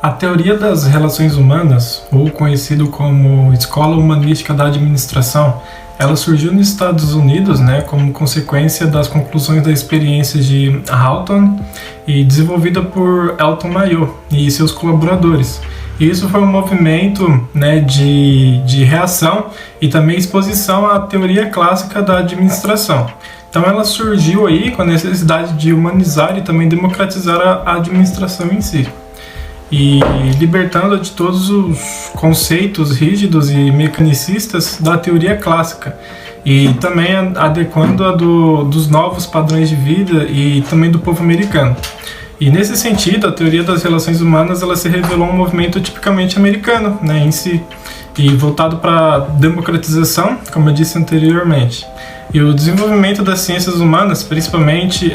A teoria das relações humanas, ou conhecido como Escola Humanística da Administração, ela surgiu nos Estados Unidos, como consequência das conclusões da experiência de Hawthorne e desenvolvida por Elton Mayo e seus colaboradores. E isso foi um movimento de reação e também exposição à teoria clássica da administração. Então ela surgiu aí com a necessidade de humanizar e também democratizar a administração em si, e libertando de todos os conceitos rígidos e mecanicistas da teoria clássica, e também adequando-a dos novos padrões de vida e também do povo americano. E nesse sentido, a teoria das relações humanas ela se revelou um movimento tipicamente americano em si, e voltado para a democratização, como eu disse anteriormente. E o desenvolvimento das ciências humanas, principalmente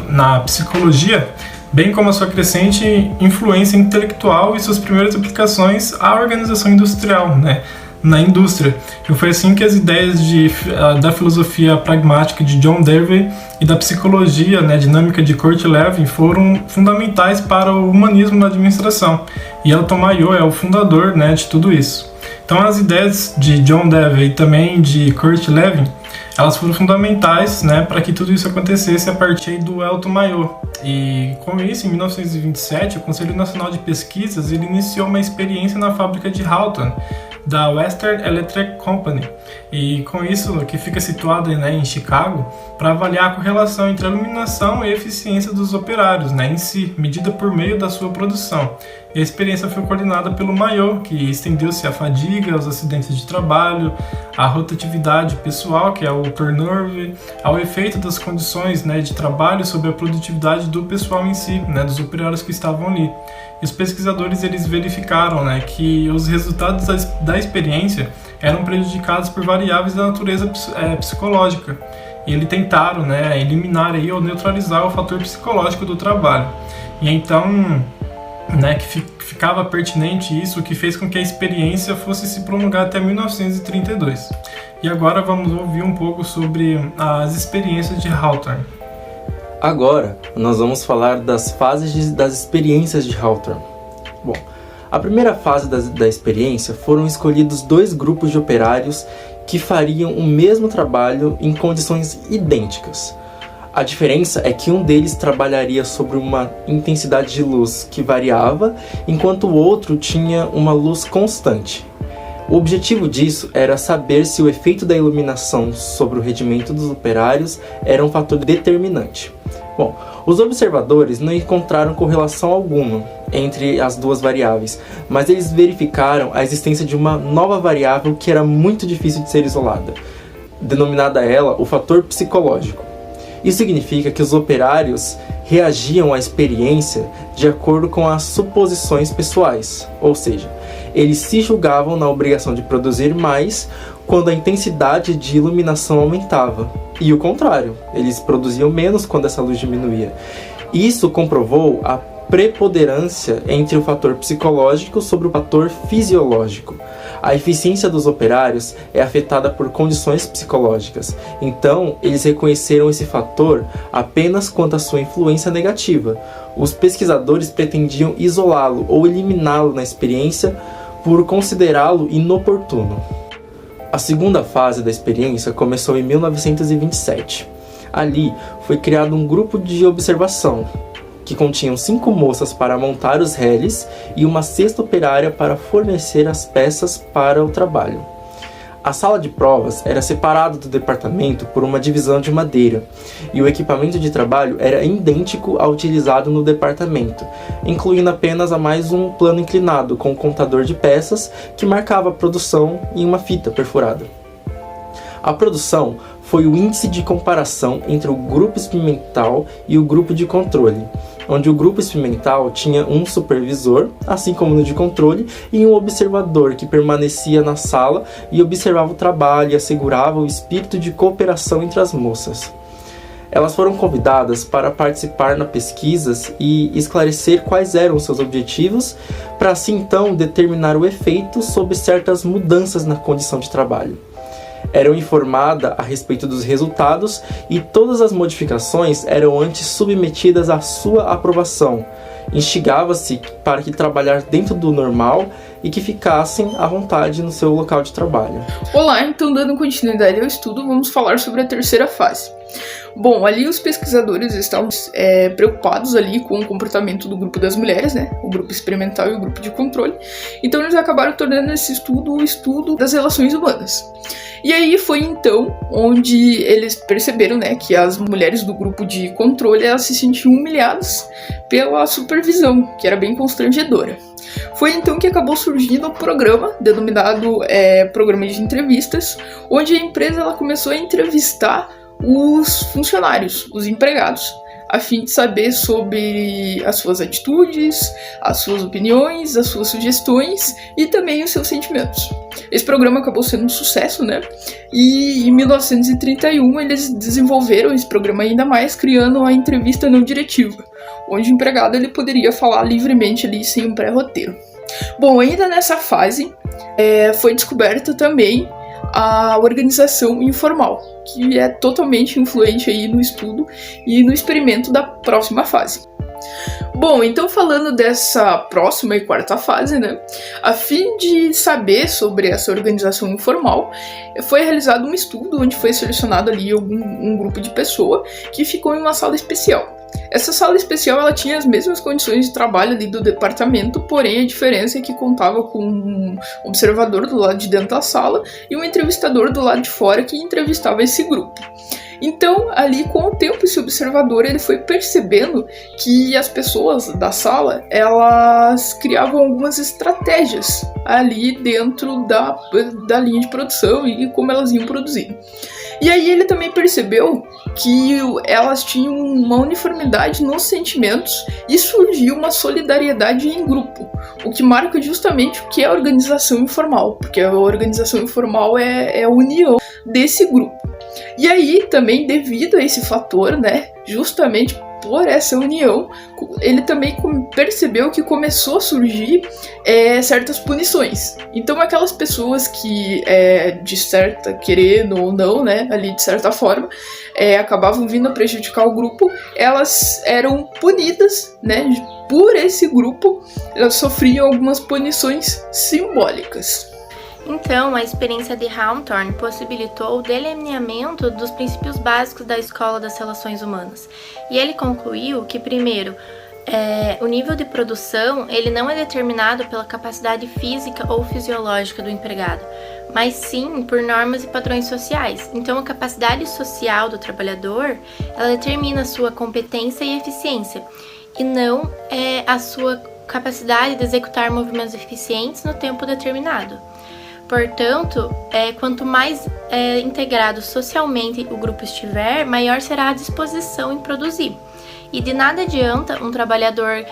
na psicologia, bem como a sua crescente influência intelectual e suas primeiras aplicações à organização industrial, na indústria. E foi assim que as ideias da filosofia pragmática de John Dewey e da psicologia dinâmica de Kurt Lewin foram fundamentais para o humanismo na administração. E Elton Mayo é o fundador de tudo isso. Então as ideias de John Dewey e também de Kurt Lewin, elas foram fundamentais para que tudo isso acontecesse a partir do Elton Mayo. E com isso, em 1927, o Conselho Nacional de Pesquisas ele iniciou uma experiência na fábrica de Hawthorne, da Western Electric Company, e com isso, que fica situada em Chicago, para avaliar a correlação entre a iluminação e a eficiência dos operários em si, medida por meio da sua produção. E a experiência foi coordenada pelo Mayo, que estendeu-se à fadiga, aos acidentes de trabalho, à rotatividade pessoal, que é o turnover, ao efeito das condições de trabalho sobre a produtividade do pessoal em si, dos operários que estavam ali. E os pesquisadores eles verificaram que os resultados da experiência eram prejudicados por variáveis da natureza psicológica. E eles tentaram eliminar ou neutralizar o fator psicológico do trabalho. E então, que ficava pertinente isso, o que fez com que a experiência fosse se prolongar até 1932. E agora vamos ouvir um pouco sobre as experiências de Hawthorne. Agora, nós vamos falar das fases das experiências de Hawthorne. Bom, a primeira fase da experiência foram escolhidos 2 grupos de operários que fariam o mesmo trabalho em condições idênticas. A diferença é que um deles trabalharia sobre uma intensidade de luz que variava, enquanto o outro tinha uma luz constante. O objetivo disso era saber se o efeito da iluminação sobre o rendimento dos operários era um fator determinante. Bom, os observadores não encontraram correlação alguma entre as duas variáveis, mas eles verificaram a existência de uma nova variável que era muito difícil de ser isolada, denominada ela o fator psicológico. Isso significa que os operários reagiam à experiência de acordo com as suposições pessoais, ou seja, eles se julgavam na obrigação de produzir mais quando a intensidade de iluminação aumentava, e o contrário, eles produziam menos quando essa luz diminuía. Isso comprovou a preponderância entre o fator psicológico sobre o fator fisiológico. A eficiência dos operários é afetada por condições psicológicas, então eles reconheceram esse fator apenas quanto à sua influência negativa. Os pesquisadores pretendiam isolá-lo ou eliminá-lo na experiência por considerá-lo inoportuno. A segunda fase da experiência começou em 1927. Ali foi criado um grupo de observação, que continham 5 moças para montar os reles e uma sexta operária para fornecer as peças para o trabalho. A sala de provas era separada do departamento por uma divisão de madeira, e o equipamento de trabalho era idêntico ao utilizado no departamento, incluindo apenas mais um plano inclinado com um contador de peças que marcava a produção em uma fita perfurada. A produção foi o índice de comparação entre o grupo experimental e o grupo de controle, onde o grupo experimental tinha um supervisor, assim como no de controle, e um observador que permanecia na sala e observava o trabalho e assegurava o espírito de cooperação entre as moças. Elas foram convidadas para participar nas pesquisas e esclarecer quais eram seus objetivos, para assim então determinar o efeito sobre certas mudanças na condição de trabalho. eram informadas a respeito dos resultados e todas as modificações eram antes submetidas à sua aprovação. Instigava-se para que trabalhar dentro do normal e que ficassem à vontade no seu local de trabalho. Olá, então dando continuidade ao estudo, vamos falar sobre a terceira fase. Bom, ali os pesquisadores estavam preocupados ali com o comportamento do grupo das mulheres, né? O grupo experimental e o grupo de controle. Então eles acabaram tornando esse estudo o estudo das relações humanas. E aí foi então onde eles perceberam, né, que as mulheres do grupo de controle elas se sentiam humilhadas pela supervisão, que era bem constrangedora. Foi então que acabou surgindo um programa denominado Programa de Entrevistas, onde a empresa ela começou a entrevistar os funcionários, os empregados, a fim de saber sobre as suas atitudes, as suas opiniões, as suas sugestões e também os seus sentimentos. Esse programa acabou sendo um sucesso, né? E em 1931 eles desenvolveram esse programa ainda mais, criando a entrevista não diretiva, onde o empregado ele poderia falar livremente ali sem um pré-roteiro. Bom, ainda nessa fase foi descoberta também a organização informal, que é totalmente influente aí no estudo e no experimento da próxima fase. Bom, então falando dessa próxima e quarta fase, né, a fim de saber sobre essa organização informal, foi realizado um estudo onde foi selecionado ali um grupo de pessoas que ficou em uma sala especial. Essa sala especial ela tinha as mesmas condições de trabalho ali do departamento, porém a diferença é que contava com um observador do lado de dentro da sala e um entrevistador do lado de fora que entrevistava esse grupo. Então, ali com o tempo, esse observador ele foi percebendo que as pessoas da sala, elas criavam algumas estratégias ali dentro da linha de produção e como elas iam produzir. E aí ele também percebeu que elas tinham uma uniformidade nos sentimentos e surgiu uma solidariedade em grupo, o que marca justamente o que é a organização informal, porque a organização informal é a união desse grupo. E aí, também devido a esse fator, né, justamente por essa união, ele também percebeu que começou a surgir certas punições. Então, aquelas pessoas que, querendo ou não, né, ali de certa forma, acabavam vindo a prejudicar o grupo, elas eram punidas, né, por esse grupo, elas sofriam algumas punições simbólicas. Então, a experiência de Hawthorne possibilitou o delineamento dos princípios básicos da Escola das Relações Humanas. E ele concluiu que, primeiro, o nível de produção ele não é determinado pela capacidade física ou fisiológica do empregado, mas sim por normas e padrões sociais. Então, a capacidade social do trabalhador ela determina a sua competência e eficiência, e não a sua capacidade de executar movimentos eficientes no tempo determinado. Portanto, quanto mais integrado socialmente o grupo estiver, maior será a disposição em produzir. E de nada adianta um trabalhador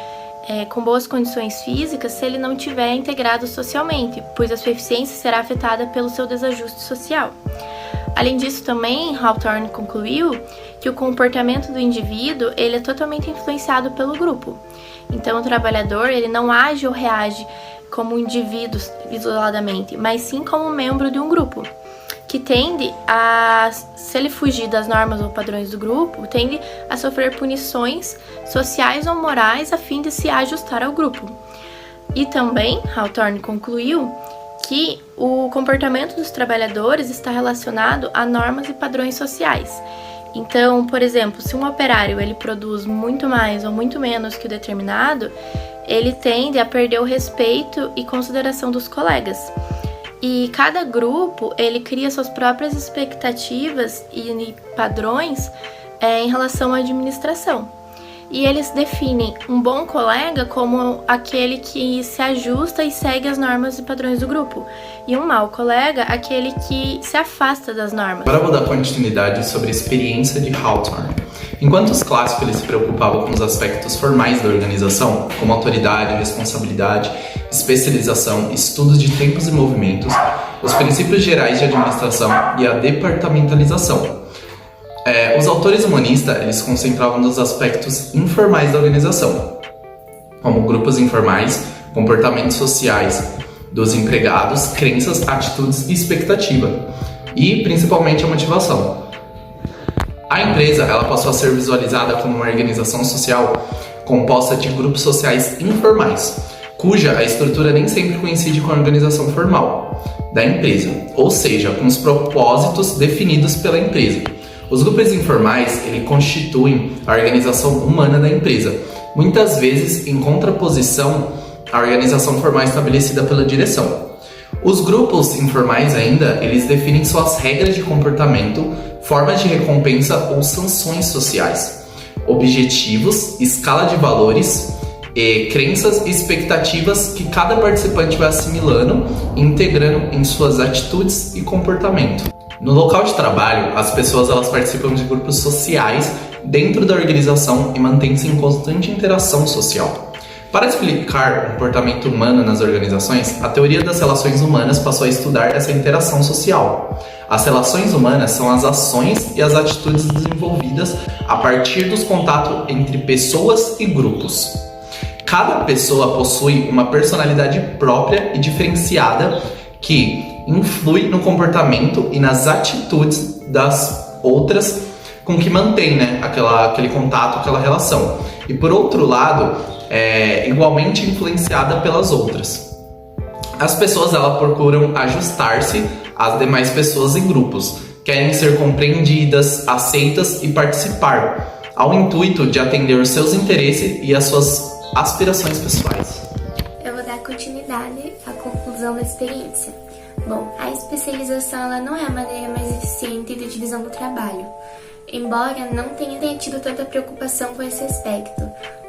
com boas condições físicas se ele não estiver integrado socialmente, pois a sua eficiência será afetada pelo seu desajuste social. Além disso, também, Hawthorne concluiu que o comportamento do indivíduo ele é totalmente influenciado pelo grupo. Então, o trabalhador ele não age ou reage como indivíduo isoladamente, mas sim como membro de um grupo, que tende a, se ele fugir das normas ou padrões do grupo, tende a sofrer punições sociais ou morais a fim de se ajustar ao grupo. E também, Hawthorne concluiu que o comportamento dos trabalhadores está relacionado a normas e padrões sociais. Então, por exemplo, se um operário ele produz muito mais ou muito menos que o determinado, ele tende a perder o respeito e consideração dos colegas. E cada grupo, ele cria suas próprias expectativas e padrões em relação à administração. E eles definem um bom colega como aquele que se ajusta e segue as normas e padrões do grupo. E um mau colega, aquele que se afasta das normas. Agora vou dar continuidade sobre a experiência de Hawthorne. Enquanto os clássicos ele se preocupavam com os aspectos formais da organização, como autoridade, responsabilidade, especialização, estudos de tempos e movimentos, os princípios gerais de administração e a departamentalização. Os autores humanistas eles se concentravam nos aspectos informais da organização, como grupos informais, comportamentos sociais dos empregados, crenças, atitudes e expectativa. e principalmente a motivação. A empresa ela passou a ser visualizada como uma organização social composta de grupos sociais informais, cuja a estrutura nem sempre coincide com a organização formal da empresa, ou seja, com os propósitos definidos pela empresa. Os grupos informais constituem a organização humana da empresa, muitas vezes em contraposição à organização formal estabelecida pela direção. Os grupos informais ainda, eles definem suas regras de comportamento, formas de recompensa ou sanções sociais, objetivos, escala de valores, crenças e expectativas que cada participante vai assimilando e integrando em suas atitudes e comportamento. No local de trabalho, as pessoas elas participam de grupos sociais dentro da organização e mantêm-se em constante interação social. Para explicar o comportamento humano nas organizações, a teoria das relações humanas passou a estudar essa interação social. As relações humanas são as ações e as atitudes desenvolvidas a partir dos contatos entre pessoas e grupos. Cada pessoa possui uma personalidade própria e diferenciada que influi no comportamento e nas atitudes das outras com que mantém, aquele contato, aquela relação. E por outro lado, é igualmente influenciada pelas outras. As pessoas elas procuram ajustar-se às demais pessoas em grupos, querem ser compreendidas, aceitas e participar, ao intuito de atender os seus interesses e as suas aspirações pessoais. Eu vou dar continuidade à conclusão da experiência. Bom, a especialização ela não é a maneira mais eficiente de divisão do trabalho, embora não tenha tido tanta preocupação com esse aspecto.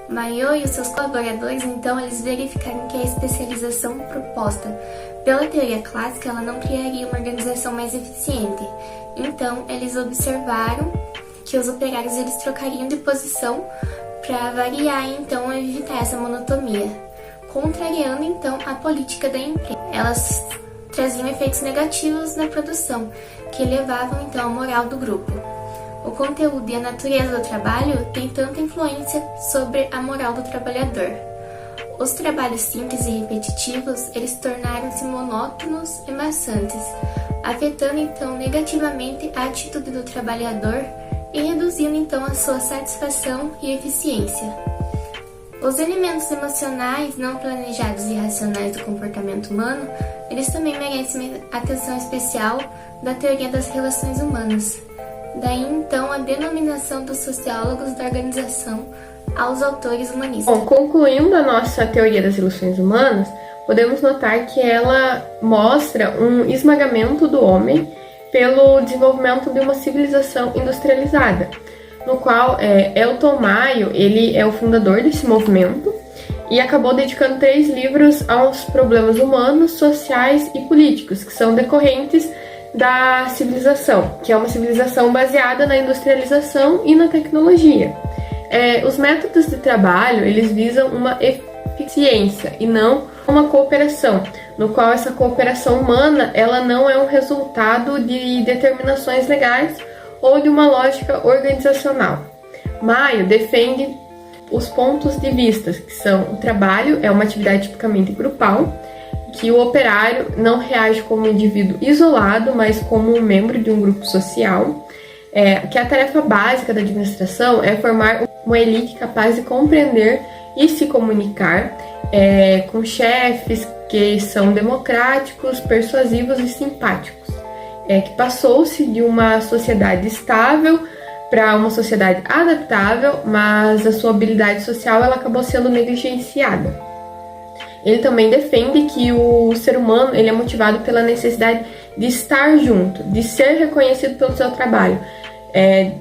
Mayo e os seus colaboradores, então, eles verificaram que a especialização proposta pela teoria clássica ela não criaria uma organização mais eficiente. Então, eles observaram que os operários eles trocariam de posição para variar e então evitar essa monotonia, contrariando então a política da empresa. Elas traziam efeitos negativos na produção, que elevavam então a moral do grupo. O conteúdo e a natureza do trabalho têm tanta influência sobre a moral do trabalhador. Os trabalhos simples e repetitivos, eles tornaram-se monótonos e maçantes, afetando então negativamente a atitude do trabalhador e reduzindo então a sua satisfação e eficiência. Os elementos emocionais não planejados e racionais do comportamento humano, eles também merecem atenção especial da teoria das relações humanas. Daí então a denominação dos sociólogos da organização aos autores humanistas. Bom, concluindo a nossa teoria das relações humanas, podemos notar que ela mostra um esmagamento do homem pelo desenvolvimento de uma civilização industrializada, no qual Elton Mayo, ele é o fundador desse movimento e acabou dedicando 3 livros aos problemas humanos, sociais e políticos que são decorrentes da civilização, que é uma civilização baseada na industrialização e na tecnologia. Os métodos de trabalho, eles visam uma eficiência e não uma cooperação, no qual essa cooperação humana, ela não é um resultado de determinações legais ou de uma lógica organizacional. Mayo defende os pontos de vista, que são o trabalho é uma atividade tipicamente grupal, que o operário não reage como um indivíduo isolado, mas como um membro de um grupo social, que a tarefa básica da administração é formar uma elite capaz de compreender e se comunicar com chefes que são democráticos, persuasivos e simpáticos, que passou-se de uma sociedade estável para uma sociedade adaptável, mas a sua habilidade social ela acabou sendo negligenciada. Ele também defende que o ser humano ele é motivado pela necessidade de estar junto, de ser reconhecido pelo seu trabalho,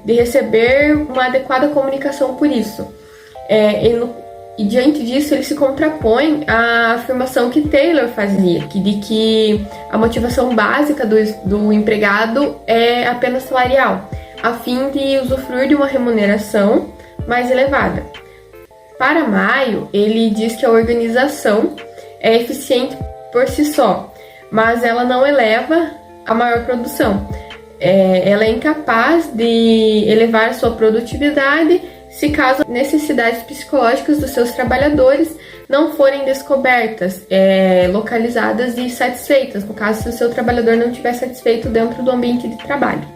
de receber uma adequada comunicação por isso. E diante disso ele se contrapõe à afirmação que Taylor fazia, de que a motivação básica do empregado é apenas salarial, a fim de usufruir de uma remuneração mais elevada. Para Mayo, ele diz que a organização é eficiente por si só, mas ela não eleva a maior produção. Ela é incapaz de elevar sua produtividade se caso necessidades psicológicas dos seus trabalhadores não forem descobertas, localizadas e satisfeitas, no caso se o seu trabalhador não estiver satisfeito dentro do ambiente de trabalho.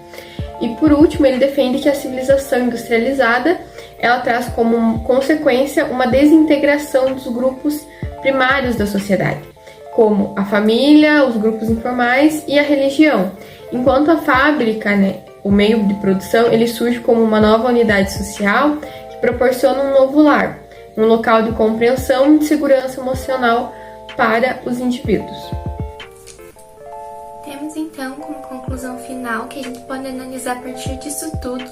E por último, ele defende que a civilização industrializada ela traz como consequência uma desintegração dos grupos primários da sociedade, como a família, os grupos informais e a religião, enquanto a fábrica, o meio de produção, ele surge como uma nova unidade social que proporciona um novo lar, um local de compreensão e de segurança emocional para os indivíduos. Temos então como conclusão final que a gente pode analisar a partir disso tudo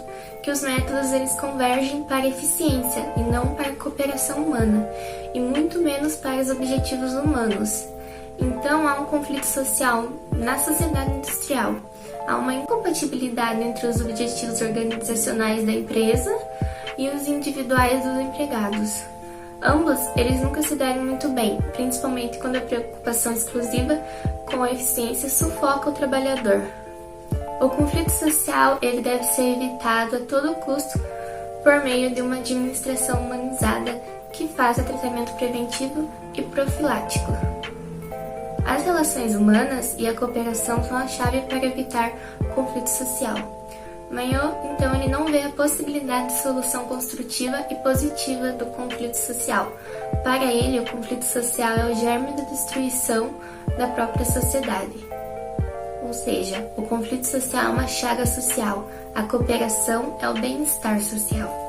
que os métodos eles convergem para a eficiência e não para a cooperação humana, e muito menos para os objetivos humanos. Então há um conflito social na sociedade industrial. Há uma incompatibilidade entre os objetivos organizacionais da empresa e os individuais dos empregados. Ambos, eles nunca se deram muito bem, principalmente quando a preocupação exclusiva com a eficiência sufoca o trabalhador. O conflito social ele deve ser evitado a todo custo por meio de uma administração humanizada que faça tratamento preventivo e profilático. As relações humanas e a cooperação são a chave para evitar o conflito social. Maillot, então, ele não vê a possibilidade de solução construtiva e positiva do conflito social. Para ele, o conflito social é o germe da destruição da própria sociedade. Ou seja, o conflito social é uma chaga social, a cooperação é o bem-estar social.